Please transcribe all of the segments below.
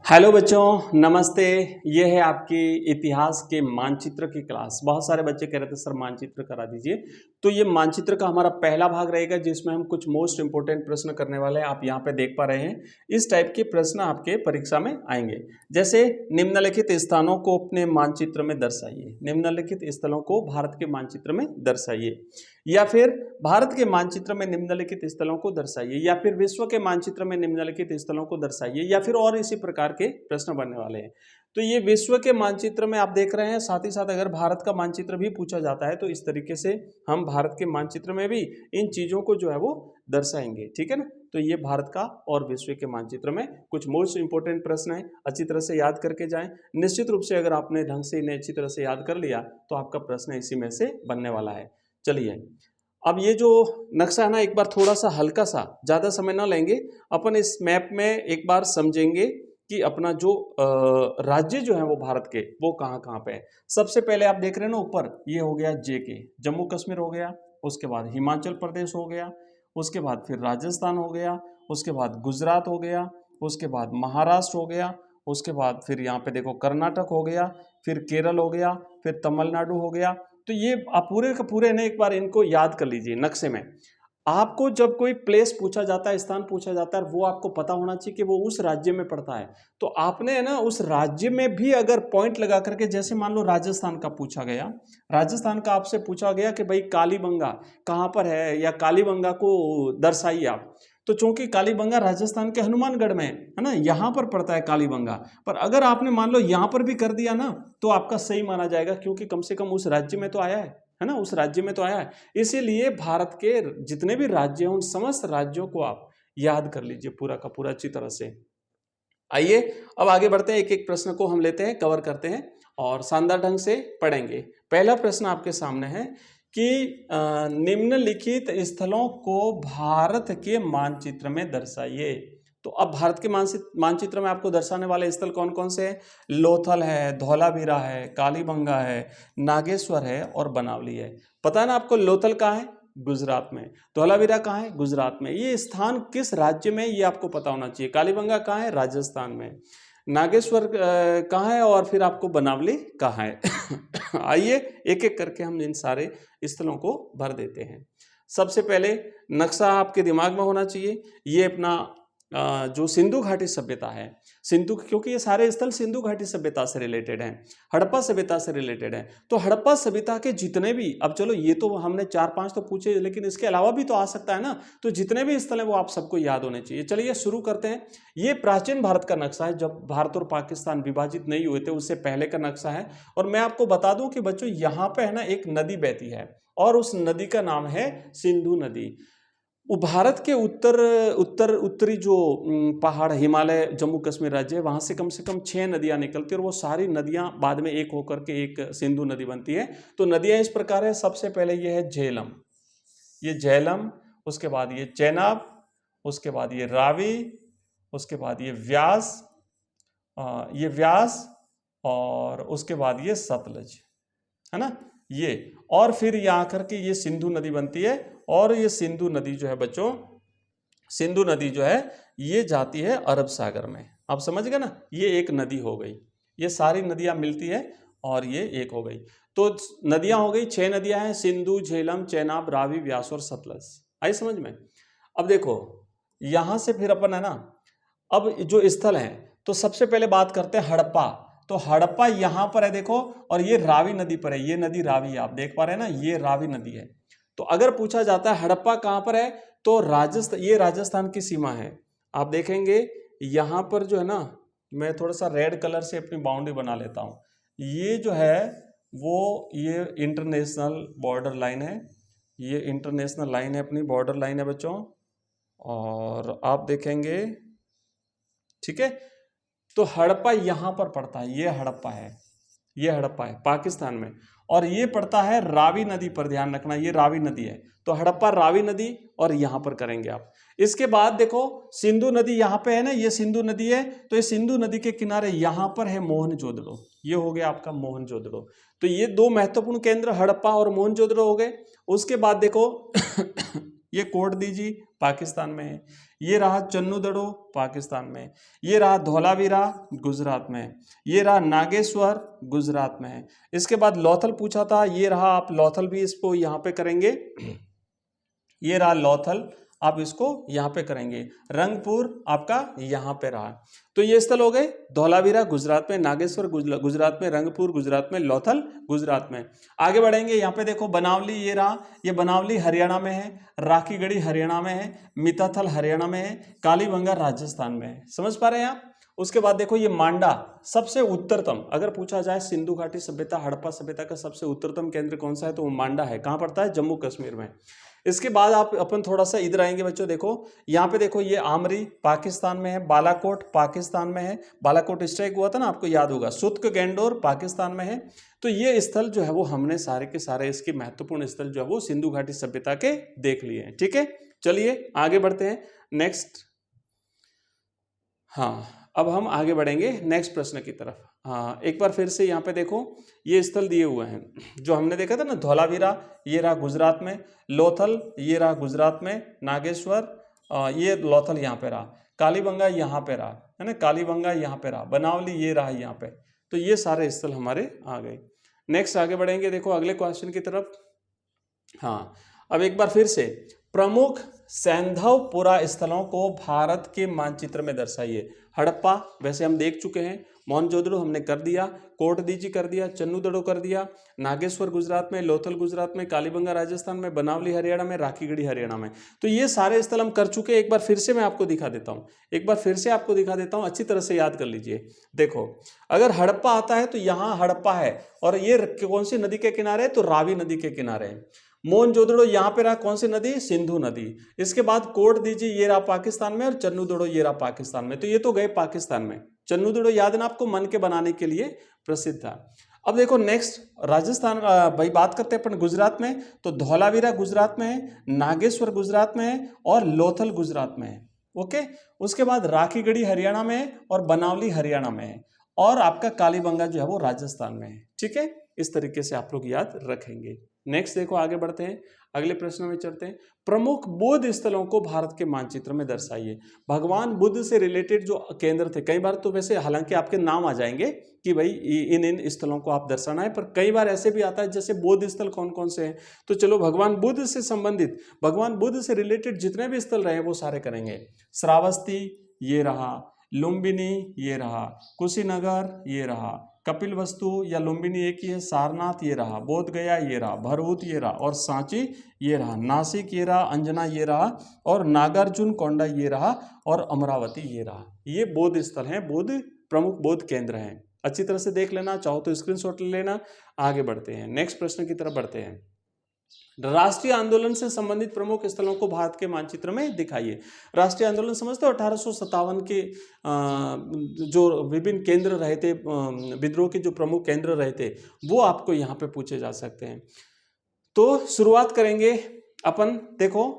Hello बच्चों, नमस्ते। ये है आपकी इतिहास के मानचित्र की क्लास। बहुत सारे बच्चे कह रहे थे सर मानचित्र करा दीजिए। तो ये मानचित्र का हमारा पहला भाग रहेगा जिसमें हम कुछ मोस्ट इंपोर्टेंट प्रश्न करने वाले हैं। आप यहाँ पे देख पा रहे हैं इस टाइप के प्रश्न आपके परीक्षा में आएंगे। जैसे निम्नलिखित स्थानों को अपने मानचित्र में दर्शाइए। निम्नलिखित स्थलों को भारत के मानचित्र में दर्शाइए, या फिर भारत के मानचित्र में निम्नलिखित स्थलों को दर्शाइए, या फिर विश्व के मानचित्र में निम्नलिखित स्थलों को दर्शाइए, या फिर और इसी प्रकार के प्रश्न बनने वाले हैं। तो ये विश्व के मानचित्र में आप देख रहे हैं, साथ ही साथ अगर भारत का मानचित्र भी पूछा जाता है तो इस तरीके से हम भारत के मानचित्र में भी इन चीजों को जो है वो दर्शाएंगे। ठीक है ना। तो ये भारत का और विश्व के मानचित्र में कुछ मोस्ट इंपोर्टेंट प्रश्न है, अच्छी तरह से याद करके जाएं। निश्चित रूप से अगर आपने ढंग से इन्हें अच्छी तरह से याद कर लिया तो आपका प्रश्न इसी में से बनने वाला है। चलिए, अब ये जो नक्शा है ना, एक बार थोड़ा सा हल्का सा, ज़्यादा समय ना लेंगे, अपन इस मैप में एक बार समझेंगे कि अपना जो राज्य जो है वो भारत के वो कहाँ कहाँ पे है। सबसे पहले आप देख रहे हैं ना ऊपर, ये हो गया JK, जम्मू कश्मीर हो गया, उसके बाद हिमाचल प्रदेश हो गया, उसके बाद फिर राजस्थान हो गया, उसके बाद गुजरात हो गया, उसके बाद महाराष्ट्र हो गया, उसके बाद फिर यहाँ पे देखो कर्नाटक हो गया, फिर केरल हो गया, फिर तमिलनाडु हो गया। तो ये आप पूरे का पूरे ना एक बार इनको याद कर लीजिए नक्शे में। आपको जब कोई प्लेस पूछा जाता है, स्थान पूछा जाता है, वो आपको पता होना चाहिए कि वो उस राज्य में पड़ता है। तो आपने है ना उस राज्य में भी अगर पॉइंट लगा करके, जैसे मान लो राजस्थान का पूछा गया, राजस्थान का आपसे पूछा गया कि भाई कालीबंगा कहाँ पर है, या कालीबंगा को दर्शाइए आप। तो चूंकि कालीबंगा राजस्थान के हनुमानगढ़ में है ना, यहाँ पर पड़ता है कालीबंगा। पर अगर आपने मान लो यहाँ पर भी कर दिया ना तो आपका सही माना जाएगा, क्योंकि कम से कम उस राज्य में तो आया है ना, उस राज्य में तो आया है। इसीलिए भारत के जितने भी राज्य हैं उन समस्त राज्यों को आप याद कर लीजिए पूरा का पूरा अच्छी तरह से। आइए अब आगे बढ़ते हैं, एक एक प्रश्न को हम लेते हैं, कवर करते हैं और शानदार ढंग से पढ़ेंगे। पहला प्रश्न आपके सामने है कि निम्नलिखित स्थलों को भारत के मानचित्र में दर्शाइए। तो अब भारत के मानचित्र में आपको दर्शाने वाले स्थल कौन कौन से हैं? लोथल है, धौलावीरा है, कालीबंगा है, नागेश्वर है और बनावली है। पता है ना आपको लोथल कहाँ है? गुजरात में। धौलावीरा कहाँ है? गुजरात में। ये स्थान किस राज्य में, ये आपको पता होना चाहिए। कालीबंगा कहाँ है? राजस्थान में। नागेश्वर कहाँ है, और फिर आपको बनावली कहाँ है। आइए एक एक करके हम इन सारे स्थलों को भर देते हैं। सबसे पहले नक्शा आपके दिमाग में होना चाहिए। ये अपना जो सिंधु घाटी सभ्यता है, सिंधु, क्योंकि ये सारे स्थल सिंधु घाटी सभ्यता से रिलेटेड हैं, हड़प्पा सभ्यता से रिलेटेड हैं। तो हड़प्पा सभ्यता के जितने भी, अब चलो ये तो हमने 4-5 तो पूछे, लेकिन इसके अलावा भी तो आ सकता है ना। तो जितने भी स्थल हैं वो आप सबको याद होने चाहिए। चलिए शुरू करते हैं। ये प्राचीन भारत का नक्शा है, जब भारत और पाकिस्तान विभाजित नहीं हुए थे उससे पहले का नक्शा है। और मैं आपको बता दूं कि बच्चों यहाँ पे है ना एक नदी बहती है, और उस नदी का नाम है सिंधु नदी। वो भारत के उत्तरी जो पहाड़, हिमालय, जम्मू कश्मीर राज्य है, वहां से कम 6 नदियां निकलती है, और वो सारी नदियां बाद में एक होकर के एक सिंधु नदी बनती है। तो नदियां इस प्रकार है। सबसे पहले ये है झेलम, ये झेलम, उसके बाद ये चेनाब, उसके बाद ये रावी, उसके बाद ये व्यास, और उसके बाद ये सतलज, है ना ये। और फिर ये आकर के ये सिंधु नदी बनती है। और ये सिंधु नदी जो है बच्चों, सिंधु नदी जो है ये जाती है अरब सागर में। आप समझ गए ना, ये एक नदी हो गई। ये सारी नदियां मिलती है और ये एक हो गई। तो नदियां हो गई, 6 नदियां हैं, सिंधु, झेलम, चेनाब, रावी, व्यास और सतलज। आई समझ में। अब देखो यहां से फिर अपन है ना, अब जो स्थल है, तो सबसे पहले बात करते हैं हड़प्पा। तो हड़प्पा यहां पर है देखो, और ये रावी नदी पर है। ये नदी रावी है, आप देख पा रहे हैं ना, ये रावी नदी है। तो अगर पूछा जाता है हड़प्पा कहां पर है, तो ये राजस्थान की सीमा है। आप देखेंगे यहां पर जो है ना, मैं थोड़ा सा रेड कलर से अपनी बाउंड्री बना लेता हूं। ये जो है वो ये इंटरनेशनल बॉर्डर लाइन है। ये इंटरनेशनल लाइन है, अपनी बॉर्डर लाइन है बच्चों। और आप देखेंगे, ठीक है, तो हड़प्पा यहां पर पड़ता है। ये हड़प्पा है, ये हड़प्पा है पाकिस्तान में। और ये पड़ता है रावी नदी पर, ध्यान रखना ये रावी नदी है। तो हड़प्पा रावी नदी, और यहां पर करेंगे आप। इसके बाद देखो सिंधु नदी यहां पे है ना, ये सिंधु नदी है। तो ये सिंधु नदी के किनारे यहां पर है मोहनजोदड़ो। ये हो गया आपका मोहनजोदड़ो। तो ये 2 महत्वपूर्ण केंद्र हड़प्पा और मोहनजोदड़ो हो गए। उसके बाद देखो ये कोट दीजिए पाकिस्तान में है। ये रहा चन्नूदड़ो पाकिस्तान में, ये रहा धौलावीरा गुजरात में है, ये रहा नागेश्वर गुजरात में है। इसके बाद लौथल पूछा था, ये रहा, आप लौथल भी इसको यहाँ पे करेंगे, ये रहा लौथल, आप इसको यहाँ पे करेंगे। रंगपुर आपका यहाँ पे रहा। तो ये स्थल हो गए धौलावीरा गुजरात में, नागेश्वर गुजरात में, रंगपुर गुजरात में, लौथल गुजरात में। आगे बढ़ेंगे, यहाँ पे देखो बनावली, ये रहा, ये बनावली हरियाणा में है, राखीगढ़ी हरियाणा में है, मिताथल हरियाणा में है, कालीबंगा राजस्थान में है। समझ पा रहे हैं आप? उसके बाद देखो ये मांडा, सबसे उत्तरतम, अगर पूछा जाए सिंधु घाटी सभ्यता, हड़प्पा सभ्यता का सबसे उत्तरतम केंद्र कौन सा है, तो वो मांडा है। कहाँ पड़ता है? जम्मू कश्मीर में। इसके बाद आप अपन थोड़ा सा इधर आएंगे बच्चों, देखो यहाँ पे देखो, ये आमरी पाकिस्तान में है, बालाकोट पाकिस्तान में है, बालाकोट स्ट्राइक हुआ था ना, आपको याद होगा, सुत्क गैंडोर पाकिस्तान में है। तो ये स्थल जो है वो हमने सारे के सारे इसके महत्वपूर्ण स्थल जो है वो सिंधु घाटी सभ्यता के देख लिए हैं। ठीक है, चलिए आगे बढ़ते हैं नेक्स्ट। हाँ, अब हम आगे बढ़ेंगे नेक्स्ट प्रश्न की तरफ। हाँ, एक बार फिर से यहाँ पे देखो, ये स्थल दिए हुए हैं जो हमने देखा था ना, धौलावीरा ये रहा गुजरात में, लोथल ये रहा गुजरात में, नागेश्वर ये लोथल यहाँ पे रहा, कालीबंगा यहाँ पे रहा है ना, कालीबंगा यहाँ पे रहा, बनावली ये रहा यहाँ पे। तो ये सारे स्थल हमारे आ गए। नेक्स्ट आगे बढ़ेंगे, देखो अगले क्वेश्चन की तरफ। हाँ, अब एक बार फिर से, प्रमुख सैंधवपुरा स्थलों को भारत के मानचित्र में दर्शाइए। हड़प्पा वैसे हम देख चुके हैं, मोहनजोदड़ो हमने कर दिया, कोटदीजी कर दिया, चन्नूदड़ो कर दिया, नागेश्वर गुजरात में, लोथल गुजरात में, कालीबंगा राजस्थान में, बनावली हरियाणा में, राखीगढ़ी हरियाणा में। तो ये सारे स्थल हम कर चुके हैं। एक बार फिर से मैं आपको दिखा देता हूँ, एक बार फिर से आपको दिखा देता हूँ, अच्छी तरह से याद कर लीजिए। देखो, अगर हड़प्पा आता है तो यहाँ हड़प्पा है, और ये कौन सी नदी के किनारे है, तो रावी नदी के किनारे है। मोहनजोदड़ो यहाँ पे रहा, कौन सी नदी? सिंधु नदी। इसके बाद कोटदीजी ये रहा पाकिस्तान में, और चन्नूदड़ो ये रहा पाकिस्तान में। तो ये तो गए पाकिस्तान में। चन्नूदड़ो याद ना आपको, मन के बनाने के लिए प्रसिद्ध था। अब देखो नेक्स्ट राजस्थान, भाई बात करते हैं अपन गुजरात में, तो धौलावीरा गुजरात में है, नागेश्वर गुजरात में है, और लोथल गुजरात में है। ओके, उसके बाद राखीगढ़ी हरियाणा में है, और बनावली हरियाणा में है, और आपका कालीबंगा जो है वो राजस्थान में है। ठीक है, इस तरीके से आप लोग याद रखेंगे। नेक्स्ट देखो आगे बढ़ते हैं, अगले प्रश्न में चलते हैं। प्रमुख बौद्ध स्थलों को भारत के मानचित्र में दर्शाइए। भगवान बुद्ध से रिलेटेड जो केंद्र थे, कई बार तो वैसे हालांकि आपके नाम आ जाएंगे कि भाई इन इन स्थलों को आप दर्शाना है, पर कई बार ऐसे भी आता है जैसे बौद्ध स्थल कौन कौन से हैं। तो चलो भगवान बुद्ध से संबंधित, भगवान बुद्ध से रिलेटेड जितने भी स्थल रहे वो सारे करेंगे। श्रावस्ती ये रहा, लुम्बिनी ये रहा, कुशीनगर ये रहा, कपिलवस्तु या लुम्बिनी एक ही है, सारनाथ ये रहा, बोध गया ये रहा, भरहूत ये रहा, और सांची ये रहा, नासिक ये रहा, अंजना ये रहा, और नागार्जुन कोंडा ये रहा, और अमरावती ये रहा। ये बौद्ध स्थल हैं, बौद्ध प्रमुख बौद्ध केंद्र हैं। अच्छी तरह से देख लेना, चाहो तो स्क्रीनशॉट ले लेना। आगे बढ़ते हैं, नेक्स्ट प्रश्न की तरफ बढ़ते हैं। राष्ट्रीय आंदोलन से संबंधित प्रमुख स्थलों को भारत के मानचित्र में दिखाइए। राष्ट्रीय आंदोलन समझते हो, 1857 के जो विभिन्न केंद्र रहे थे, विद्रोह के जो प्रमुख केंद्र रहे थे, वो आपको यहाँ पे पूछे जा सकते हैं। तो शुरुआत करेंगे अपन, देखो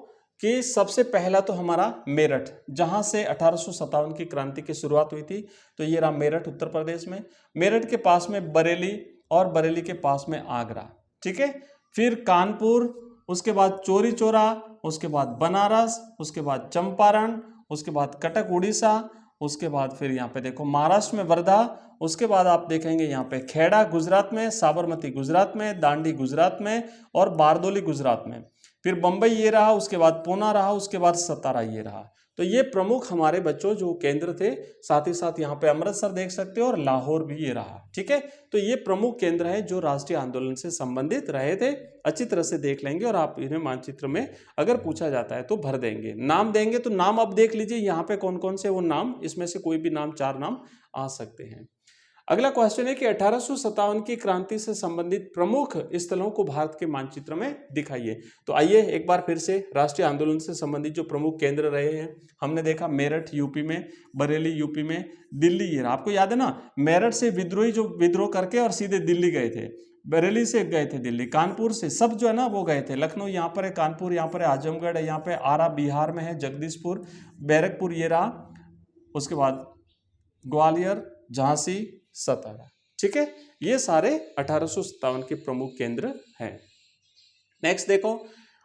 कि सबसे पहला तो हमारा मेरठ, जहां से 1857 की क्रांति की शुरुआत हुई थी। तो ये रहा मेरठ उत्तर प्रदेश में, मेरठ के पास में बरेली, और बरेली के पास में आगरा। ठीक है, फिर कानपुर, उसके बाद चौरी चौरा, उसके बाद बनारस, उसके बाद चंपारण, उसके बाद कटक उड़ीसा, उसके बाद फिर यहाँ पे देखो महाराष्ट्र में वर्धा, उसके बाद आप देखेंगे यहाँ पे खेड़ा गुजरात में, साबरमती गुजरात में, दांडी गुजरात में, और बारदोली गुजरात में। फिर बम्बई ये रहा, उसके बाद पूना रहा, उसके बाद सतारा ये रहा। तो ये प्रमुख हमारे बच्चों जो केंद्र थे, साथ ही साथ यहाँ पे अमृतसर देख सकते हो, और लाहौर भी ये रहा। ठीक है, तो ये प्रमुख केंद्र है जो राष्ट्रीय आंदोलन से संबंधित रहे थे। अच्छी तरह से देख लेंगे, और आप इन्हें मानचित्र में अगर पूछा जाता है तो भर देंगे, नाम देंगे। तो नाम अब देख लीजिए यहाँ पे कौन कौन से वो नाम, इसमें से कोई भी नाम, 4 नाम आ सकते हैं। अगला क्वेश्चन है कि 1857 की क्रांति से संबंधित प्रमुख स्थलों को भारत के मानचित्र में दिखाइए। तो आइए एक बार फिर से राष्ट्रीय आंदोलन से संबंधित जो प्रमुख केंद्र रहे हैं, हमने देखा मेरठ यूपी में, बरेली यूपी में, दिल्ली ये आपको याद है ना, मेरठ से विद्रोही जो विद्रोह करके और सीधे दिल्ली गए थे, बरेली से गए थे दिल्ली, कानपुर से सब जो है ना वो गए थे, लखनऊ यहाँ पर है, कानपुर यहाँ पर है, आजमगढ़ है, यहाँ पे आरा बिहार में है, जगदीशपुर, बैरकपुर ये रहा, उसके बाद ग्वालियर, झांसी, सतारा। ठीक है, ये सारे 1857 के प्रमुख केंद्र हैं। नेक्स्ट देखो,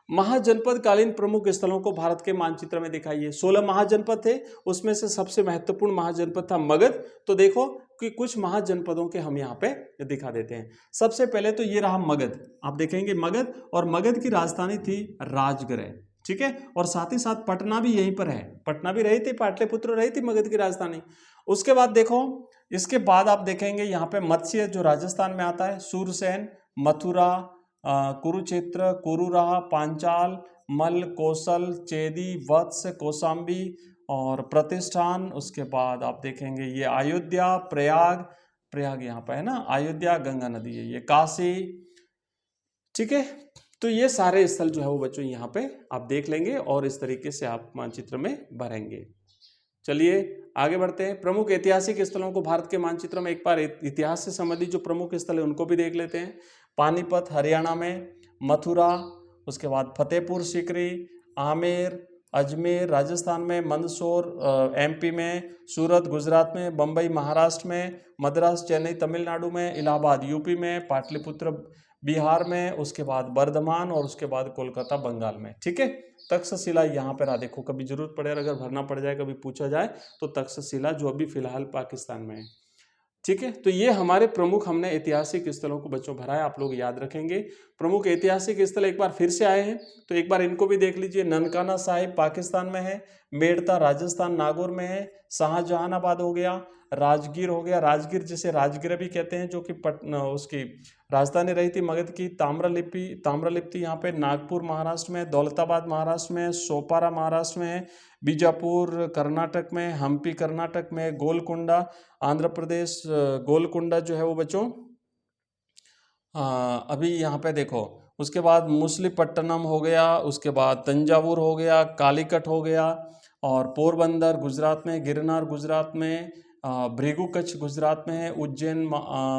महाजनपद कालीन प्रमुख स्थलों को भारत के मानचित्र में दिखाइए। 16 महाजनपद थे, उसमें से सबसे महत्वपूर्ण महाजनपद था मगध। तो देखो कि कुछ महाजनपदों के हम यहाँ पे दिखा देते हैं। सबसे पहले तो ये रहा मगध, आप देखेंगे मगध, और मगध की राजधानी थी राजगृह, ठीक है। और साथ ही साथ पटना भी यहीं पर है, पटना भी रही थी, पाटलिपुत्र रही थी मगध की राजधानी। उसके बाद देखो, इसके बाद आप देखेंगे यहाँ पे मत्स्य जो राजस्थान में आता है, सूरसेन, मथुरा, कुरुक्षेत्र, कुरुरा, पांचाल, मल, कौशल, चेदी, वत्स, कौशाम्बी और प्रतिष्ठान। उसके बाद आप देखेंगे ये अयोध्या, प्रयाग, प्रयाग यहाँ पे है ना, अयोध्या गंगा नदी है, ये काशी, ठीक है। तो ये सारे स्थल जो है वो बच्चों यहाँ पे आप देख लेंगे और इस तरीके से आप मानचित्र में भरेंगे। चलिए आगे बढ़ते हैं। प्रमुख ऐतिहासिक स्थलों को भारत के मानचित्र में एक बार इतिहास से संबंधित जो प्रमुख स्थल है उनको भी देख लेते हैं। पानीपत हरियाणा में, मथुरा, उसके बाद फतेहपुर सीकरी, आमेर, अजमेर राजस्थान में, मंदसौर एमपी में, सूरत गुजरात में, बम्बई महाराष्ट्र में, मद्रास चेन्नई तमिलनाडु में, इलाहाबाद यूपी में, पाटलिपुत्र बिहार में, उसके बाद बर्धमान और उसके बाद कोलकाता बंगाल में, ठीक है। तक्षशिला यहाँ पर आ देखो, कभी जरूरत पड़े अगर भरना पड़ जाए, कभी पूछा जाए तो तक्षशिला जो अभी फिलहाल पाकिस्तान में है, ठीक है। तो ये हमारे प्रमुख हमने ऐतिहासिक स्थलों को बच्चों भरा है, आप लोग याद रखेंगे। प्रमुख ऐतिहासिक स्थल एक बार फिर से आए हैं तो एक बार इनको भी देख लीजिए। ननकाना साहिब पाकिस्तान में है, मेड़ता राजस्थान नागौर में है, शाहजहानाबाद हो गया, राजगीर हो गया, राजगीर जिसे राजगीर भी कहते हैं, जो कि उसकी राजधानी रही थी मगध की। ताम्रलिप्ति यहाँ पे नागपुर महाराष्ट्र में, दौलताबाद महाराष्ट्र में, सोपारा महाराष्ट्र में है, बीजापुर कर्नाटक में, हम्पी कर्नाटक में, गोलकुंडा आंध्र प्रदेश, गोलकुंडा जो है वो बच्चों अभी यहाँ पे देखो। उसके बाद मुसलीपट्टनम हो गया, उसके बाद तंजावुर हो गया, कालीकट हो गया, और पोरबंदर गुजरात में, गिरनार गुजरात में, भृगु कच्छ गुजरात में है, उज्जैन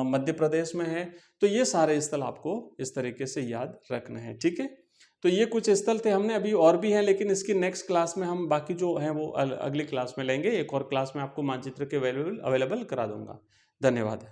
मध्य प्रदेश में है। तो ये सारे स्थल आपको इस तरीके से याद रखना है, ठीक है। तो ये कुछ स्थल थे, हमने अभी और भी हैं लेकिन इसकी नेक्स्ट क्लास में हम बाकी जो हैं वो अगली क्लास में लेंगे। एक और क्लास में आपको मानचित्र के अवेलेबल करा दूंगा। धन्यवाद।